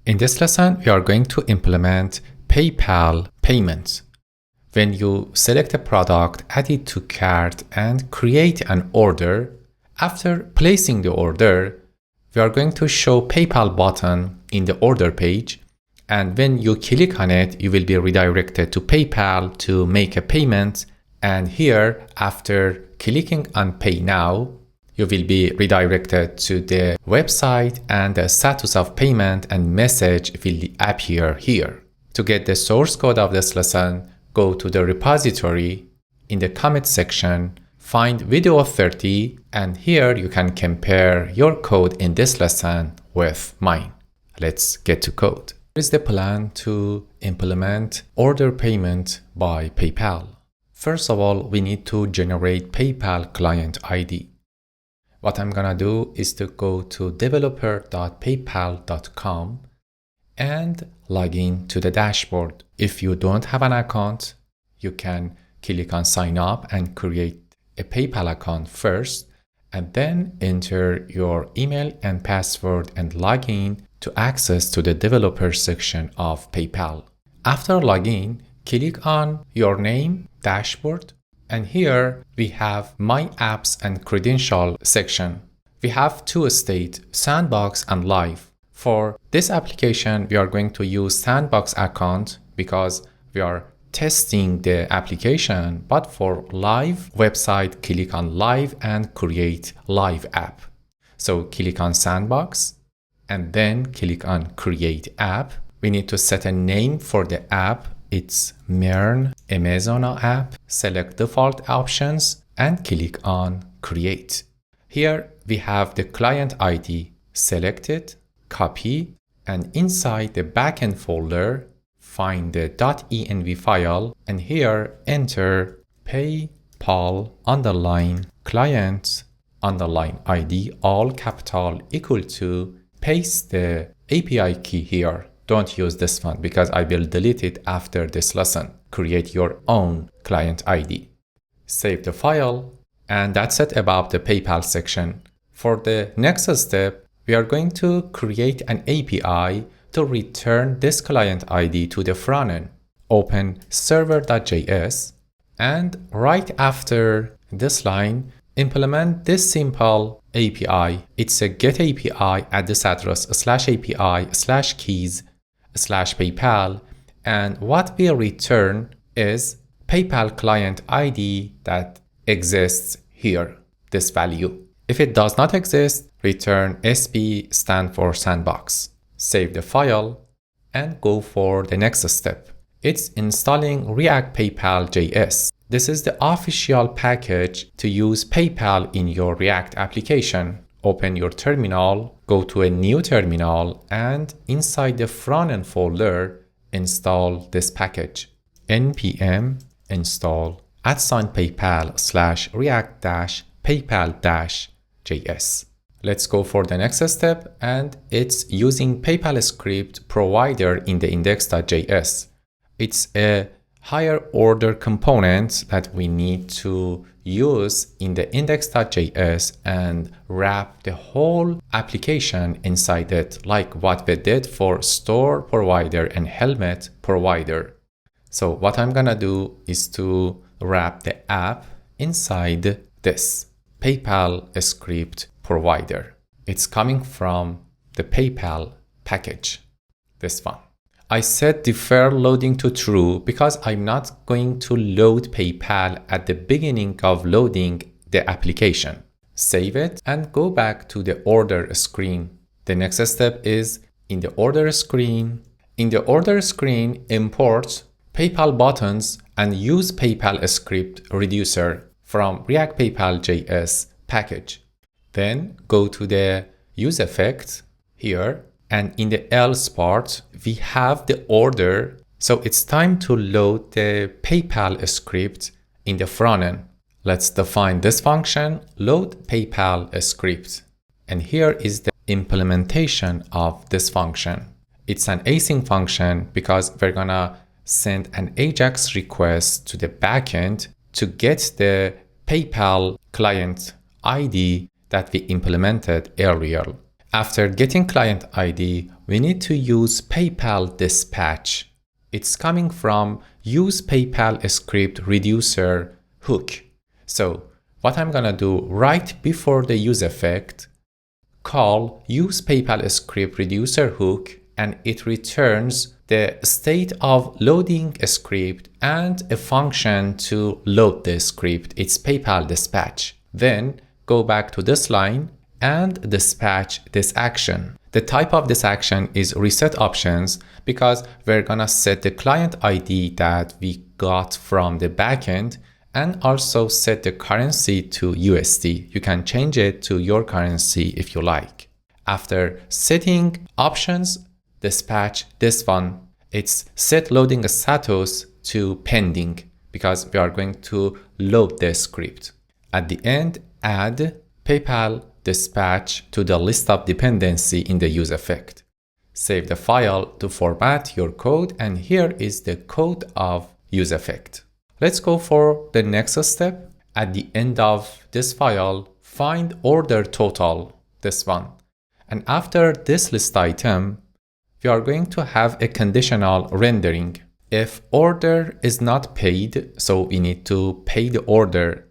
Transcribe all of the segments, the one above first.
In this lesson, we are going to implement PayPal payments. When you select a product, add it to cart, and create an order, after placing the order, we are going to show PayPal button in the order page. And when you click on it, you will be redirected to PayPal to make a payment. And here, after clicking on Pay Now, you will be redirected to the website and the status of payment and message will appear here. To get the source code of this lesson, go to the repository. In the comment section, find video 30, and here you can compare your code in this lesson with mine. Let's get to code. Here is the plan to implement order payment by PayPal. First of all, we need to generate PayPal client ID. What I'm gonna do is to go to developer.paypal.com and log in to the dashboard. If you don't have an account, you can click on sign up and create a PayPal account first, and then enter your email and password and log in to access to the developer section of PayPal. After login, click on your name, dashboard, and here we have My Apps and Credential section. We have two states, Sandbox and Live. For this application, we are going to use Sandbox account because we are testing the application, but for Live website, click on Live and create Live app. So click on Sandbox and then click on Create App. We need to set a name for the app. It's Mern Amazon app. Select default options and click on Create. Here we have the client ID. Select it, copy, and inside the backend folder, find the .env file, and here enter PayPal _client _ID all capital equal to, paste the API key here. Don't use this one because I will delete it after this lesson. Create your own client ID. Save the file, and that's it about the PayPal section. For the next step, we are going to create an API to return this client ID to the front end. Open server.js, and right after this line, implement this simple API. It's a get API at this address /API/keys/PayPal, and what we return is PayPal client ID that exists here, this value. If it does not exist, return SB stand for sandbox. Save the file and go for the next step. It's installing React PayPal JS. This is the official package to use PayPal in your React application. Open your terminal, go to a new terminal, and inside the front-end folder, install this package. npm install @PayPal/react-paypal-js. Let's go for the next step, and it's using PayPal script provider in the index.js. It's a higher order component that we need to use in the index.js and wrap the whole application inside it, like what we did for store provider and helmet provider. So what I'm gonna do is to wrap the app inside this PayPal script provider. It's coming from the PayPal package, this one. I set defer loading to true because I'm not going to load PayPal at the beginning of loading the application. Save it and go back to the order screen. The next step is in the order screen. In the order screen, import PayPal buttons and use PayPal script reducer from React PayPal JS package. Then go to the use effect here, and in the else part, we have the order. So it's time to load the PayPal script in the front end. Let's define this function, load PayPal script. And here is the implementation of this function. It's an async function because we're gonna send an AJAX request to the backend to get the PayPal client ID that we implemented earlier. After getting client ID, we need to use PayPal dispatch. It's coming from use PayPal script reducer hook. So what I'm gonna do right before the use effect, call use PayPal script reducer hook, and it returns the state of loading a script and a function to load the script. It's PayPal dispatch. Then go back to this line and dispatch this action. The type of this action is reset options because we're gonna set the client ID that we got from the backend and also set the currency to USD. You can change it to your currency if you like. After setting options, dispatch this one. It's set loading status to pending because we are going to load the script. At the end, add PayPal dispatch to the list of dependency in the use effect. Save the file to format your code, and here is the code of use effect. Let's go for the next step. At the end of this file, find order total, this one. And after this list item, we are going to have a conditional rendering. If order is not paid, so we need to pay the order.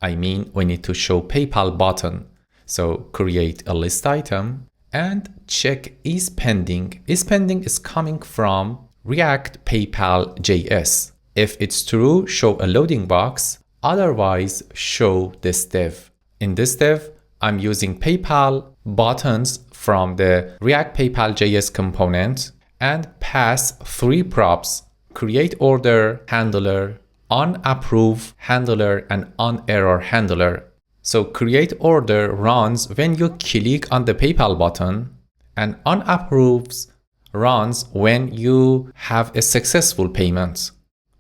I mean, we need to show PayPal button. So create a list item and check is pending. Is pending is coming from React PayPal JS. If it's true, show a loading box. Otherwise, show this div. In this div, I'm using PayPal buttons from the React PayPal JS component and pass 3 props: create order handler, onApprove handler, and onError handler. So create order runs when you click on the PayPal button, and onApproves runs when you have a successful payment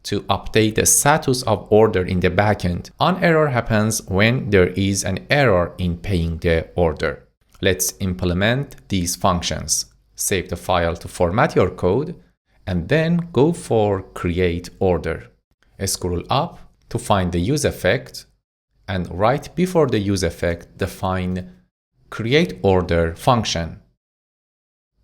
to update the status of order in the backend. OnError happens when there is an error in paying the order. Let's implement these functions. Save the file to format your code, and then go for create order. Scroll up to find the use effect, and right before the use effect, define create order function.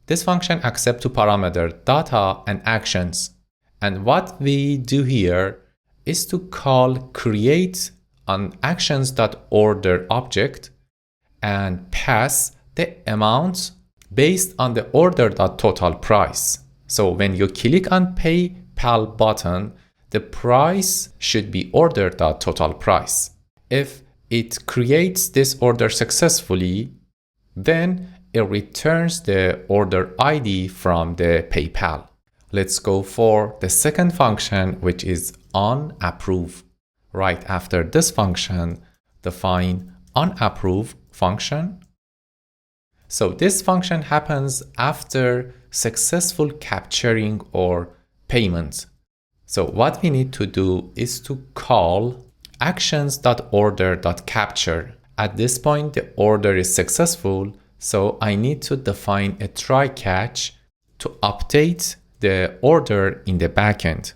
This function accepts 2 parameters, data and actions. And what we do here is to call create on actions.order object and pass the amount based on the order.total price. So when you click on PayPal button, the price should be order.total price. If it creates this order successfully, then it returns the order ID from the PayPal. Let's go for the second function, which is onApprove. Right after this function, define onApprove function. So this function happens after successful capturing or payment. So what we need to do is to call actions.order.capture. At this point, the order is successful, so I need to define a try catch to update the order in the backend.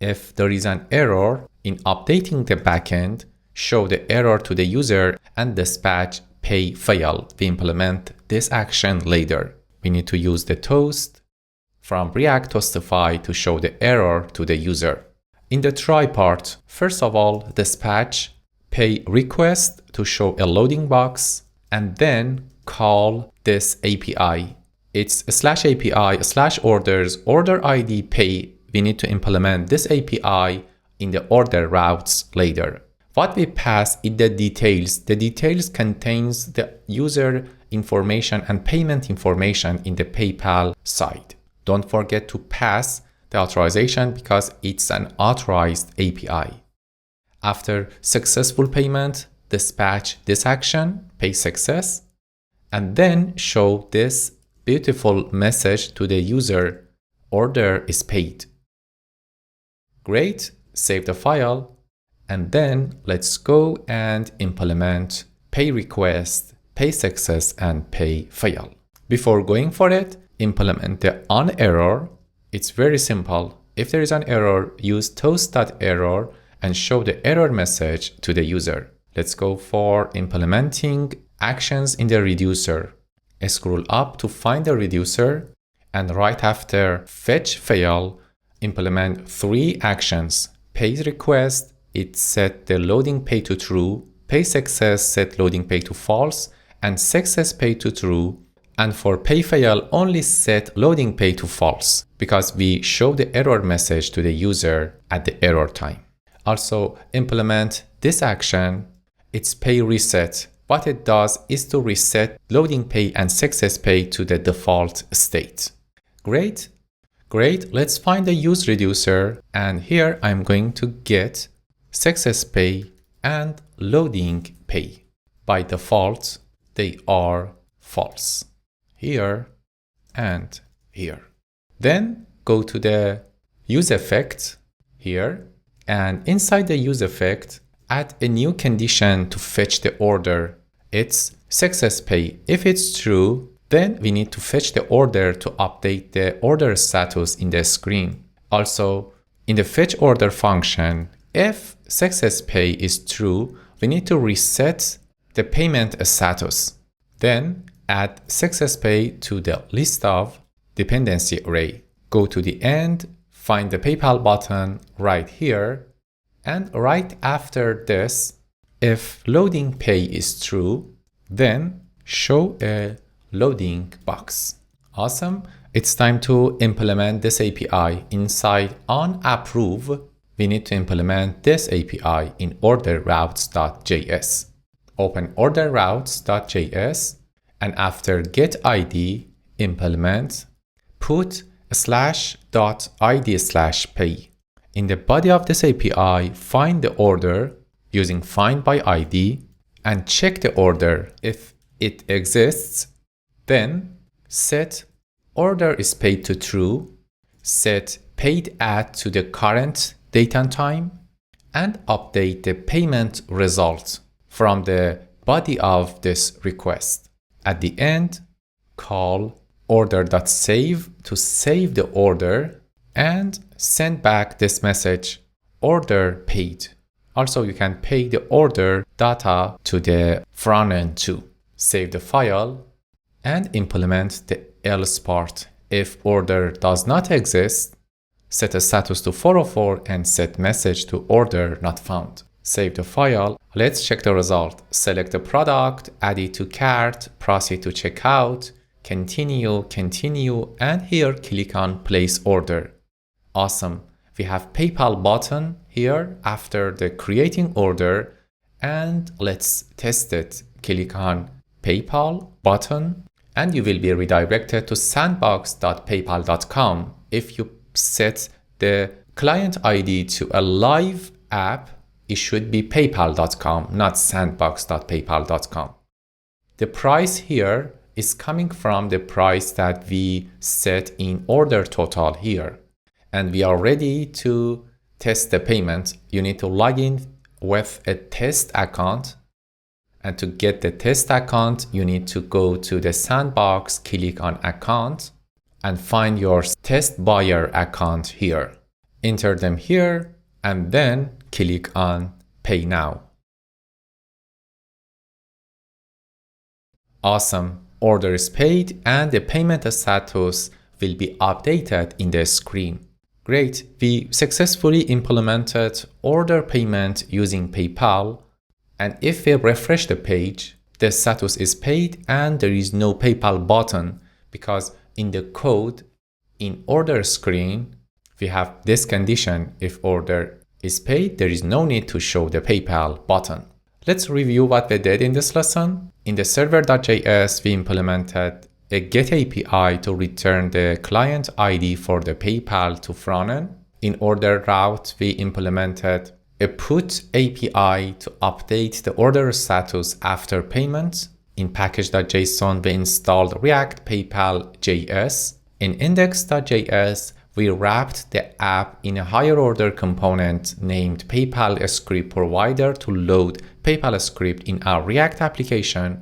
If there is an error in updating the backend, show the error to the user and dispatch pay fail. We implement this action later. We need to use the toast from React Toastify to show the error to the user. In the try part, first of all, dispatch pay request to show a loading box, and then call this API. It's /API/orders order ID pay. We need to implement this API in the order routes later. What we pass is the details. The details contains the user information and payment information in the PayPal side. Don't forget to pass the authorization because it's an authorized API. After successful payment, dispatch this action, pay success, and then show this beautiful message to the user, order is paid. Great, save the file, and then let's go and implement pay request, pay success, and pay fail. Before going for it, implement the onError. It's very simple. If there is an error, use toast.error and show the error message to the user. Let's go for implementing actions in the reducer. scroll up to find the reducer, and right after fetch fail, implement 3 actions. Pay request, it set the loading pay to true, pay success, set loading pay to false, and success pay to true. And for pay fail, only set loading pay to false because we show the error message to the user at the error time. Also implement this action, it's pay reset. What it does is to reset loading pay and success pay to the default state. Great. Let's find the use reducer, and here I'm going to get success pay and loading pay. By default, they are false. Here and here. Then go to the use effect here, and inside the use effect, add a new condition to fetch the order. It's success pay. If it's true, then we need to fetch the order to update the order status in the screen. Also, in the fetch order function, if success pay is true, we need to reset the payment status. Then add success pay to the list of dependency array. Go to the end, find the PayPal button right here, and right after this, if loading pay is true, then show a loading box. Awesome. It's time to implement this API. Inside onApprove, we need to implement this API in orderroutes.js. Open orderroutes.js, and after getID, implement put /.id/pay. In the body of this API, find the order using find by ID and check the order. If it exists, then set order is paid to true, set paid at to the current date and time, and update the payment result from the body of this request. At the end, call order.save to save the order and send back this message, order paid. Also, you can pay the order data to the front end too. Save the file and implement the else part. If order does not exist, set a status to 404 and set message to order not found. Save the file. Let's check the result. Select the product, add it to cart, proceed to checkout, continue, and here click on place order. Awesome. We have PayPal button here after the creating order, and let's test it. Click on PayPal button and you will be redirected to sandbox.paypal.com. If you set the client ID to a live app, it should be paypal.com, not sandbox.paypal.com. The price here is coming from the price that we set in order total here. And we are ready to test the payment. You need to log in with a test account. And to get the test account, you need to go to the sandbox, click on account, and find your test buyer account here. Enter them here, and then click on pay now. Awesome. Order is paid and the payment status will be updated in the screen. Great. We successfully implemented order payment using PayPal. And if we refresh the page, the status is paid and there is no PayPal button because in the code in order screen, we have this condition. If order is paid, there is no need to show the PayPal button. Let's review what we did in this lesson. In the server.js, we implemented a get API to return the client ID for the PayPal to frontend. In order route, we implemented a put API to update the order status after payment. In package.json, we installed React PayPal JS. In index.js, we wrapped the app in a higher order component named PayPal script provider to load PayPal script in our React application.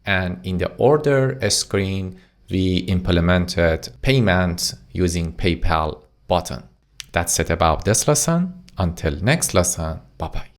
And in the order screen, we implemented payment using PayPal button. That's it about this lesson. Until next lesson, bye-bye.